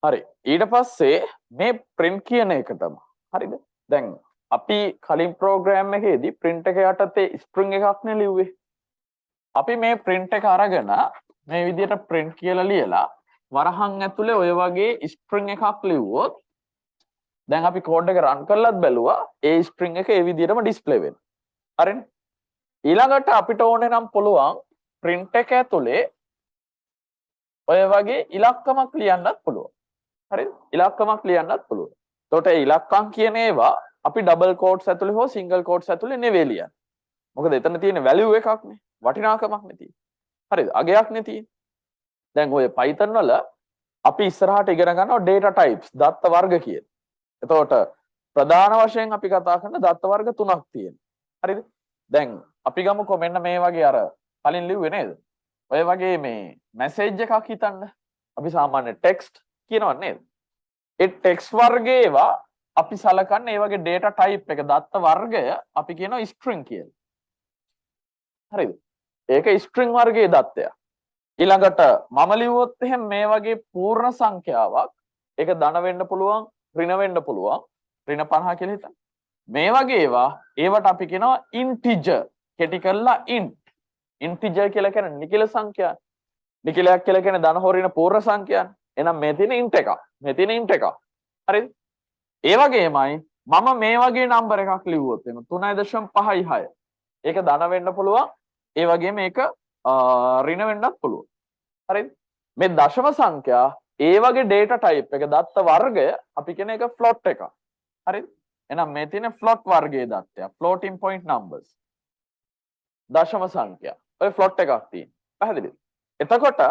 හරි. ඊට පස්සේ මේ print කියන එක තමයි. හරිද? දැන් අපි කලින් ප්‍රෝග්‍රෑම් එකේදී print එක යටතේ string එකක් නේ ලිව්වේ. අපි මේ print එක අරගෙන මේ විදිහට print කියලා ලියලා වරහන් ඇතුලේ ඔය වගේ string එකක් ලිව්වොත් දැන් අපි කෝඩ් එක රන් කරලත් බැලුවා ඒ string එක ඒ විදිහටම ඩිස්ප්ලේ වෙනවා. හරිනේ? ඊළඟට අපිට ඕනේ නම් පුළුවන් print එක ඇතුලේ ඔය වගේ ඉලක්කමක් ලියන්නත් පුළුවන්. හරිද? ඉලක්කමක් ලියන්නත් පුළුවන්. එතකොට ඒ ඉලක්කම් කියන ඒවා අපි ඩබල් කෝට්ස් ඇතුලේ හෝ සිංගල් කෝට්ස් ඇතුලේ නෙවෙයි ලියන්නේ. මොකද එතන තියෙන වැලියු එකක් නේ. වටිනාකමක් නේ තියෙන්නේ. හරිද? අගයක් නේ තියෙන්නේ. දැන් ඔය Python වල අපි ඉස්සරහට ඉගෙන ගන්නවා data types දත්ත වර්ග කියන. එතකොට ප්‍රධාන වශයෙන් අපි කතා කරන දත්ත වර්ග තුනක් තියෙනවා. හරිද? දැන් අපි ගමුකෝ මෙන්න මේ වගේ අර කලින් ලිව්වේ නේද? ඔය වගේ මේ මැසේජ් එකක් හිතන්න. අපි සාමාන්‍ය ටෙක්ස්ට් කියනවා නේද? ඒ ටෙක්ස්ට් වර්ගයේ ඒවා අපි සලකන්නේ ඒ වගේ data type එක දත්ත වර්ගය අපි කියනවා string කියලා. හරිද? ඒක string වර්ගයේ දත්තයක්. ඊළඟට මම ලිව්වොත් එහෙනම් මේ වගේ පූර්ණ සංඛ්‍යාවක් ඒක ධන වෙන්න පුළුවන් ඍණ වෙන්න පුළුවන් ඍණ 50 කියලා හිතන්න. මේ වගේ ඒවට අපි කියනවා integer කෙටි කරලා int. integer කියලා කියන්නේ නිකිල සංඛ්‍යා. නිකිලයක් කියලා කියන්නේ ධන හෝ ඍණ පූර්ණ සංඛ්‍යානේ. එහෙනම් මේ තියෙන int එකක්. මේ තියෙන int එකක්. හරිද? ඒ වගේමයි මම මේ වගේ නම්බර් එකක් ලිව්වොත් එහෙනම් 3.56. ඒක ධන වෙන්න පුළුවන්. ඒ වගේම ඒක ඍණ වෙන්නත් පුළුවන්. හරිද? මේ දශම සංඛ්‍යා ඒ වගේ data type එක දත්ත වර්ගය අපි කියන එක float එකක්. හරිද? එහෙනම් මේ තියෙන float වර්ගයේ දත්තයක්. floating point numbers. දශම සංඛ්‍යා. ඔය float එකක් තියෙනවා. පැහැදිලිද? එතකොට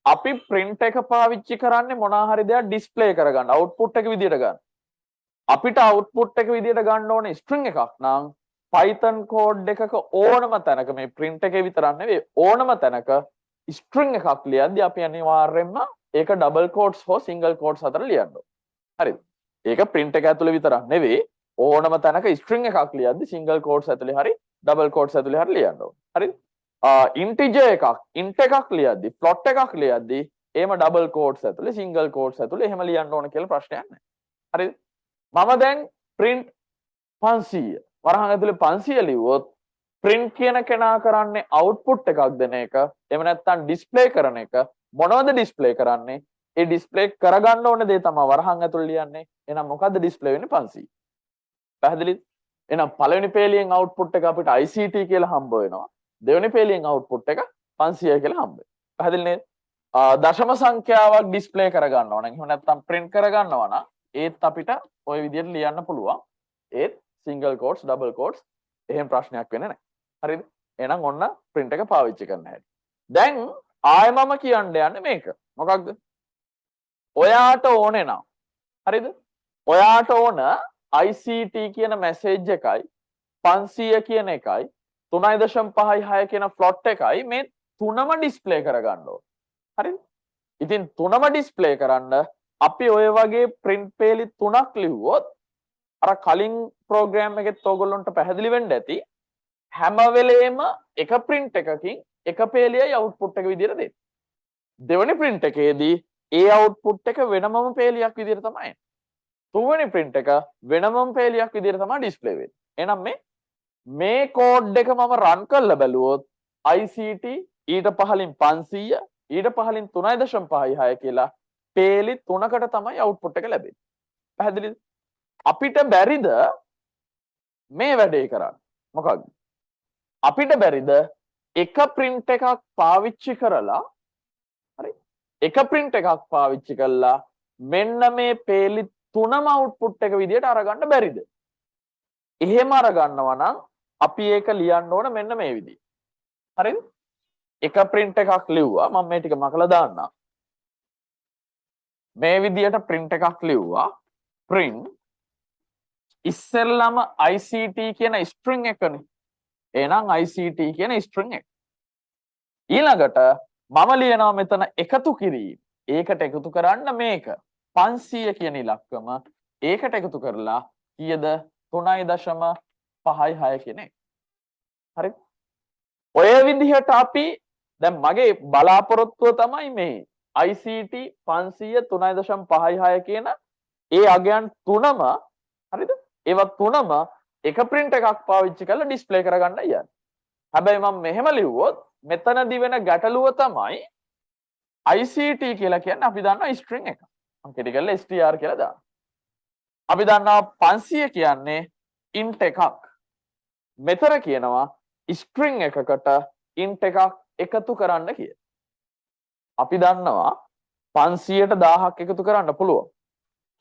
අපි print එක පාවිච්චි කරන්නේ මොනවා හරි දෙයක් display කරගන්න output එක විදියට ගන්න. අපිට output එක විදියට ගන්න ඕනේ string එකක් නම් Python code එකක ඕනම තැනක මේ print එකේ විතරක් නෙවෙයි ඕනම තැනක string එකක් ලියද්දී අපි අනිවාර්යයෙන්ම ඒක double quotes හෝ single quotes අතර ලියන්න ඕනේ. හරිද? ඒක print එක ඇතුලේ විතරක් නෙවෙයි ඕනම තැනක string එකක් ලියද්දී single quotes ඇතුලේ හරි double quotes ඇතුලේ හරි ලියන්න ඕනේ. හරිද? integer එකක් int එකක් ලියද්දී float එකක් ලියද්දී එහෙම double quotes ඇතුලේ single quotes ඇතුලේ එහෙම ලියන්න ඕන කියලා ප්‍රශ්නයක් නැහැ. හරිද? මම දැන් print 500 වරහන් ඇතුලේ 500 ලිව්වොත් print කියන කෙනා කරන්නේ output එකක් දෙන එක. එහෙම නැත්නම් display කරන එක. මොනවද display කරන්නේ? ඒ display කරගන්න ඕන දේ තමයි වරහන් ඇතුලේ ලියන්නේ. එහෙනම් මොකද්ද display වෙන්නේ 500. පැහැදිලිද? එහෙනම් පළවෙනි පේලියෙන් output එක අපිට ICT කියලා හම්බ වෙනවා. දෙවෙනි පේලියෙන් output එක 500 කියලා හම්බ වෙනවා. පැහැදිලි නේද? දශම සංඛ්‍යාවක් display කරගන්නවා නම් එහෙම නැත්නම් print කරගන්නවා නම් ඒත් අපිට ওই විදිහට ලියන්න පුළුවන්. ඒත් single quotes double quotes එහෙම ප්‍රශ්නයක් වෙන්නේ නැහැ. හරිද? එහෙනම් ඔන්න print එක පාවිච්චි කරන්න හැටි. දැන් ආයෙ මම කියන්න යන්නේ මේක. මොකක්ද? ඔයාට ඕනේ නම් හරිද? ඔයාට ඕන ICT කියන මැසේජ් එකයි 500 කියන එකයි 3.56 කියන float එකයි මේ තුනම display කරගන්න ඕන. හරිද? ඉතින් තුනම display කරන්න අපි ඔය වගේ print පේලි තුනක් ලිව්වොත් අර කලින් program එකෙත් ඔයගොල්ලන්ට පැහැදිලි වෙන්න ඇති හැම වෙලේම එක print එකකින් එක පේලියයි output එක විදියට දෙන්නේ. දෙවෙනි print එකේදී ඒ output එක වෙනමම පේලියක් විදියට තමයි එන්නේ. තුන්වෙනි print එක වෙනමම පේලියක් විදියට තමයි display වෙන්නේ. එහෙනම් මේ code එක මම run කරලා බැලුවොත් ICT ඊට පහලින් 500 ඊට පහලින් 3.56 කියලා පේලි තුනකට තමයි output එක ලැබෙන්නේ. පැහැදිලිද? අපිට බැරිද මේ වැඩේ කරන්න? මොකක්ද? අපිට බැරිද එක print එකක් පාවිච්චි කරලා හරි එක print එකක් පාවිච්චි කරලා මෙන්න මේ පේලි තුනම output එක විදියට අරගන්න බැරිද? එහෙම අරගන්නවා නම් අපි ඒක ලියන්න ඕන මෙන්න මේ විදිහට. හරිද? එක print එකක් ලිව්වා මම මේ ටික මකලා දාන්නම්. මේ විදියට print එකක් ලිව්වා print ඉස්සෙල්ලම ICT කියන string එකනේ. එහෙනම් ICT කියන string එක. ඊළඟට මම ලියනවා මෙතන එකතු කිරීම. ඒකට එකතු කරන්න මේක 500 කියන ඉලක්කම ඒකට එකතු කරලා කීයද 3.56 කියන එක. හරි? ඔය විදිහට අපි දැන් මගේ බලාපොරොත්තුව තමයි මේ ICT 500 3.56 කියන ඒ අගයන් තුනම හරිද? ඒවත් තුනම එක print එකක් පාවිච්චි කරලා display කරගන්න යන්නේ. හැබැයි මම මෙහෙම ලිව්වොත් මෙතනදි වෙන ගැටලුව තමයි ICT කියලා කියන්නේ අපි දන්නවා string එක. මම කෙටි කරලා str කියලා දානවා. අපි දන්නවා 500 කියන්නේ int එකක්. මෙතන කියනවා string එකකට int එකක් එකතු කරන්න කියලා. අපි දන්නවා 500ට 1000ක් එකතු කරන්න පුළුවන්.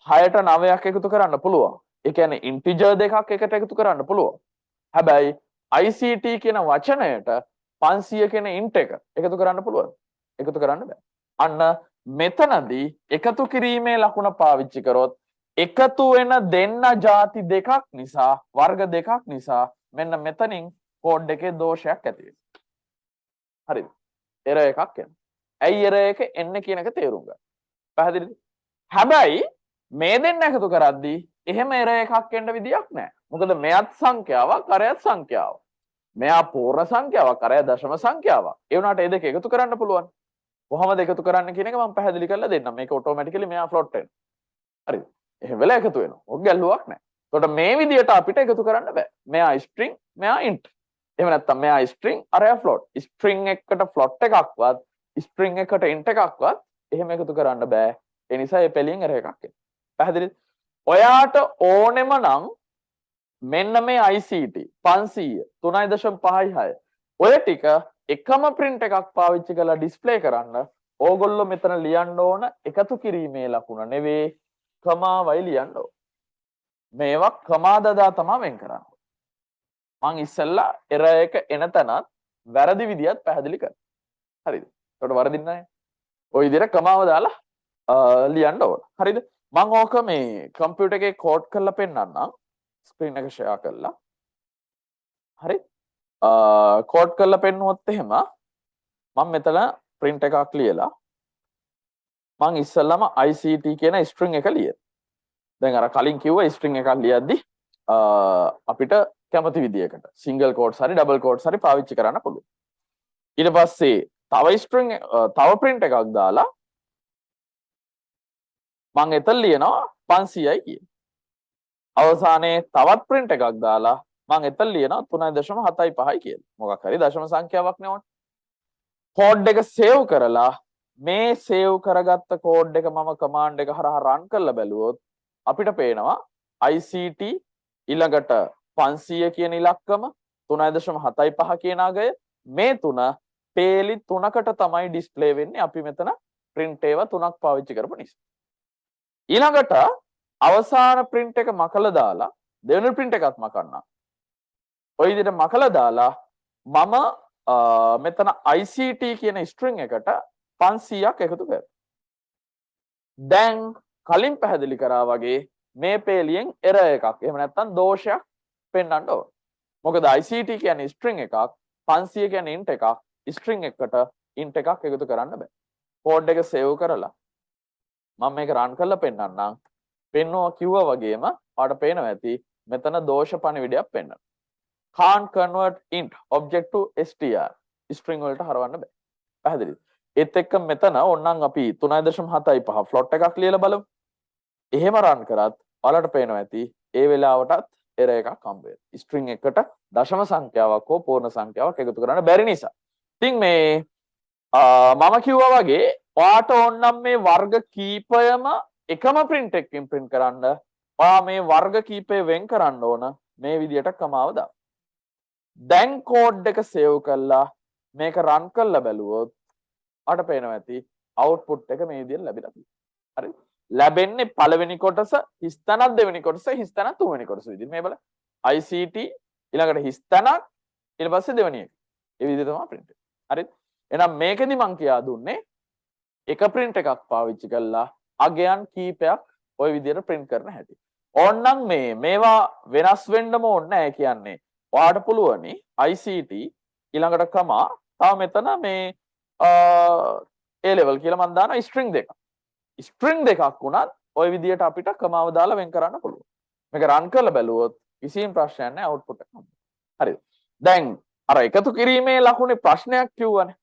6ට 9ක් එකතු කරන්න පුළුවන්. ඒ කියන්නේ integer දෙකක් එකට එකතු කරන්න පුළුවන්. හැබැයි ICT කියන වචනයට 500 කියන int එක එකතු කරන්න පුළුවන්. එකතු කරන්න බෑ. අන්න මෙතනදී එකතු කිරීමේ ලකුණ පාවිච්චි කරොත් එකතු වෙන දෙන්න ಜಾති දෙකක් නිසා වර්ග දෙකක් නිසා මෙන්න මෙතනින් කෝඩ් එකේ දෝෂයක් ඇති වෙනවා. හරිද? error එකක් එනවා. ඇයි error එක එන්නේ කියන එක තේරුම් ගන්න. පැහැදිලිද? හැබැයි මේ දෙන්න එකතු කරද්දී එහෙම error එකක් එන්න විදියක් නැහැ. මොකද මෙයත් සංඛ්‍යාවක් අරයත් සංඛ්‍යාවක්. මෙයා පූර්ණ සංඛ්‍යාවක් අරය දශම සංඛ්‍යාවක්. ඒ වුණාට මේ දෙක එකතු කරන්න පුළුවන්. කොහොමද එකතු කරන්න කියන එක මම පැහැදිලි කරලා දෙන්නම්. මේක ඔටෝමැටිකලි මෙයා ෆ්ලොට් වෙනවා. හරිද? එහෙම වෙලා එකතු වෙනවා. ඔක් ගැල්ලුවක් නැහැ. එතකොට මේ විදියට අපිට එකතු කරන්න බෑ. මෙයා string, මෙයා int. එහෙම නැත්නම් මෙයා string, අරයා float. string එකකට float එකක්වත්, string එකට int එකක්වත් එහෙම එකතු කරන්න බෑ. ඒ නිසා මේ පෙළියෙන් error එකක් එනවා. පැහැදිලිද? ඔයාට ඕනෙම නම් මෙන්න මේ ICT 500 3.56 ඔය ටික එකම print එකක් පාවිච්චි කරලා display කරන්න ඕගොල්ලෝ මෙතන ලියන්න ඕන එකතු කිරීමේ ලකුණ නෙවෙයි කමාවයි ලියන්න ඕන. මේවා කමා දදා තමයි වෙන් කරන්නේ. මං ඉස්සෙල්ලා error එක එන තැනත් වැරදි විදියත් පැහැදිලි කරනවා. හරිද? ඒකට වරදින්නේ නැහැ. ওই විදිහට කමාව දාලා ලියන්න ඕන. හරිද? මං ඕක මේ කම්පියුටර් එකේ කෝඩ් කරලා පෙන්නන්නම්. ස්ක්‍රීන් එක ෂෙයා කරලා. හරි? කෝඩ් කරලා පෙන්නුවොත් එහෙම මම මෙතන print එකක් ලියලා මං ඉස්සෙල්ලාම ICT කියන string එක ලියනවා. දැන් අර කලින් කිව්වා string එකක් ලියද්දි අපිට කැමති විදියකට single quotes හරි double quotes හරි පාවිච්චි කරන්න පුළුවන්. ඊට පස්සේ තව string තව print එකක් දාලා මං එතන ලියනවා 500යි කියන. අවසානයේ තවත් print එකක් දාලා මං එතන ලියනවා 3.75 කියලා. මොකක් හරි දශම සංඛ්‍යාවක් නේ ඕන. කෝඩ් එක සේව් කරලා මේ සේව් කරගත්ත කෝඩ් එක මම කමාන්ඩ් එක හරහා රන් කරලා බැලුවොත් අපිට පේනවා ICT ඊළඟට 500 කියන ඉලක්කම 3.75 කියන අගය මේ තුන පේලි තුනකට තමයි ඩිස්ප්ලේ වෙන්නේ අපි මෙතන print ඒවා තුනක් පාවිච්චි කරපු නිසා. ඊළඟට අවසාන print එක මකලා දාලා දෙවෙනි print එකත් මකන්නම්. ඔය විදිහට මකලා දාලා මම මෙතන ICT කියන string එකට 500ක් එකතු කරනවා. දැන් කලින් පැහැදිලි කරා වගේ මේ පේලියෙන් error එකක් එහෙම නැත්නම් දෝෂයක් පෙන්වන්න ඕන. මොකද ICT කියන්නේ string එකක් 500 කියන්නේ int එකක් string එකකට int එකක් එකතු කරන්න බෑ. කෝඩ් එක සේව් කරලා මම මේක රන් කරලා පෙන්නන්නම්. පෙන්නවා කිව්වා වගේම ඔයාලට පේනවා ඇති මෙතන දෝෂ පණිවිඩයක් පෙන්වනවා. can't convert int object to str string වලට හරවන්න බෑ. පැහැදිලිද? ඒත් එක්ක මෙතන ඕනනම් අපි 3.75 float එකක් ලියලා බලමු. එහෙම රන් කරත් ඔයාලට පේනවා ඇති ඒ වෙලාවටත් error එකක් හම්බ වෙනවා. string එකට දශම සංඛ්‍යාවක් හෝ පූර්ණ සංඛ්‍යාවක් එකතු කරන්න බැරි නිසා. ඉතින් මේ මම කිව්වා වගේ ඔයාට ඕනනම් මේ වර්ග කීපයම එකම print එකකින් print කරන්න ඔයා මේ වර්ග කීපය වෙන් කරන්න ඕන මේ විදියට කමාව දාන්න. දැන් කෝඩ් එක සේව් කරලා මේක රන් කරලා බැලුවොත් ඔයාට පේනවා ඇති output එක මේ විදියට ලැබිලා තියෙනවා. හරිද? ලැබෙන්නේ පළවෙනි කොටස හිස්තැනක් දෙවෙනි කොටස හිස්තැනක් තුන්වෙනි කොටස විදිහට මේ බලන්න. ICT ඊළඟට හිස්තැනක් ඊට පස්සේ දෙවෙනි එක. ඒ විදිහට තමයි print එක. හරිද? එහෙනම් මේකෙදි මම කියා දුන්නේ එක print එකක් පාවිච්චි කරලා අගයන් කීපයක් ওই විදිහට print කරන හැටි. ඕන්නම් මේවා වෙනස් වෙන්නම ඕනේ නැහැ කියන්නේ. ඔයාට පුළුවනි ICT ඊළඟට කමා තව මෙතන මේ A level කියලා මම දානවා string දෙකක්. string දෙකක් වුණත් ওই විදිහට අපිට කමාව දාලා වෙන් කරන්න පුළුවන්. මේක රන් කරලා බැලුවොත් කිසිම ප්‍රශ්නයක් නැහැ output එක. හරිද? දැන් අර එකතු කිරීමේ ලකුණේ ප්‍රශ්නයක් කිව්වනේ.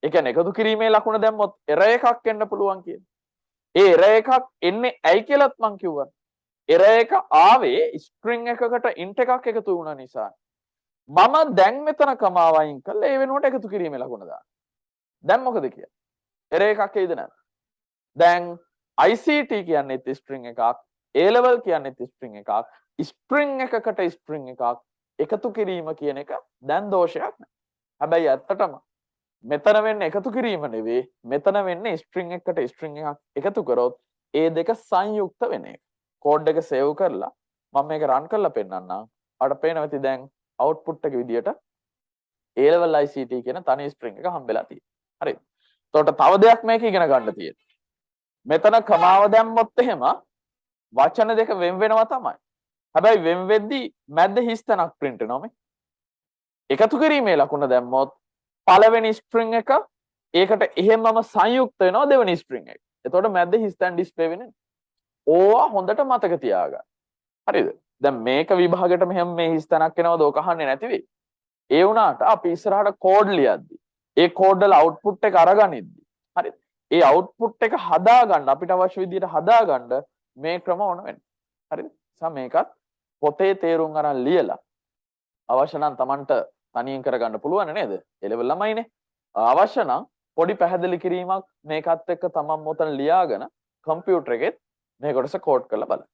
ඒ කියන්නේ එකතු කිරීමේ ලකුණ දැම්මොත් එර එකක් එන්න පුළුවන් කියන. ඒ එර එකක් එන්නේ ඇයි කියලාත් මං කිව්වා. එර එක ආවේ ස්ට්‍රින්ග් එකකට ඉන්ට් එකක් එකතු වුණ නිසා. මම දැන් මෙතන කමාව අයින් කළා ඒ වෙනුවට එකතු කිරීමේ ලකුණ දාන්න. දැන් මොකද කියන්නේ? එර එකක් එයිද නැද්ද? දැන් ICT කියන්නේ ස්ට්‍රින්ග් එකක්, A level කියන්නේ ස්ට්‍රින්ග් එකක්, ස්ට්‍රින්ග් එකකට ස්ට්‍රින්ග් එකක් එකතු කිරීම කියන එක දැන් දෝෂයක් නෑ. හැබැයි ඇත්තටම මෙතන වෙන්නේ එකතු කිරීම නෙවෙයි, මෙතන වෙන්නේ ස්ට්‍රින්ග් එකකට ස්ට්‍රින්ග් එකක් එකතු කරොත් ඒ දෙක සංයුක්ත වෙන එක. කෝඩ් එක සේව් කරලා මම මේක රන් කරලා පෙන්නන්නම්. අපට පේනවා ඇති දැන් අවුට්පුට් එක විදියට A level ICT කියන තනි ස්ට්‍රින්ග් එක හම්බෙලා තියෙනවා. හරිද? එතකොට තව දෙයක් මේක ඉගෙන ගන්න තියෙනවා. මෙතන කමාව දැම්මොත් එහෙම වචන දෙක වෙන් වෙනවා තමයි. හැබැයි වෙන් වෙද්දී මැද්ද හිස් තැනක් print වෙනවා මේ. එකතු කිරීමේ ලකුණ දැම්මොත් පළවෙනි string එක ඒකට එහෙමම සංයුක්ත වෙනවා දෙවෙනි string එක. එතකොට මැද්ද හිස් තැන් display වෙන්නේ. ඕවා හොඳට මතක තියාගන්න. හරිද? දැන් මේක විභාගයට මෙහෙම මේ හිස් තැනක් එනවද ඔක අහන්නේ නැති වෙයි. ඒ වුණාට අපි ඉස්සරහට කෝඩ් ලියද්දි ඒ කෝඩ් වල අවුට්පුට් එක අරගනිද්දි හරිද? ඒ අවුට්පුට් එක හදාගන්න අපිට අවශ්‍ය විදිහට හදාගන්න මේ ක්‍රම ඕන වෙන්නේ. හරිද? මේකත් පොතේ තේරුම් අරන් ලියලා අවශ්‍ය නම් Tamanට තනියෙන් කරගන්න පුළුවන් නේද? ඒ ලෙවල් ළමයිනේ. අවශ්‍ය නම් පොඩි පැහැදිලි කිරීමක් මේකත් එක්ක තමන් මොතන ලියාගෙන කම්පියුටර් එකෙත් මේ කොටස කෝඩ් කරලා බලන්න.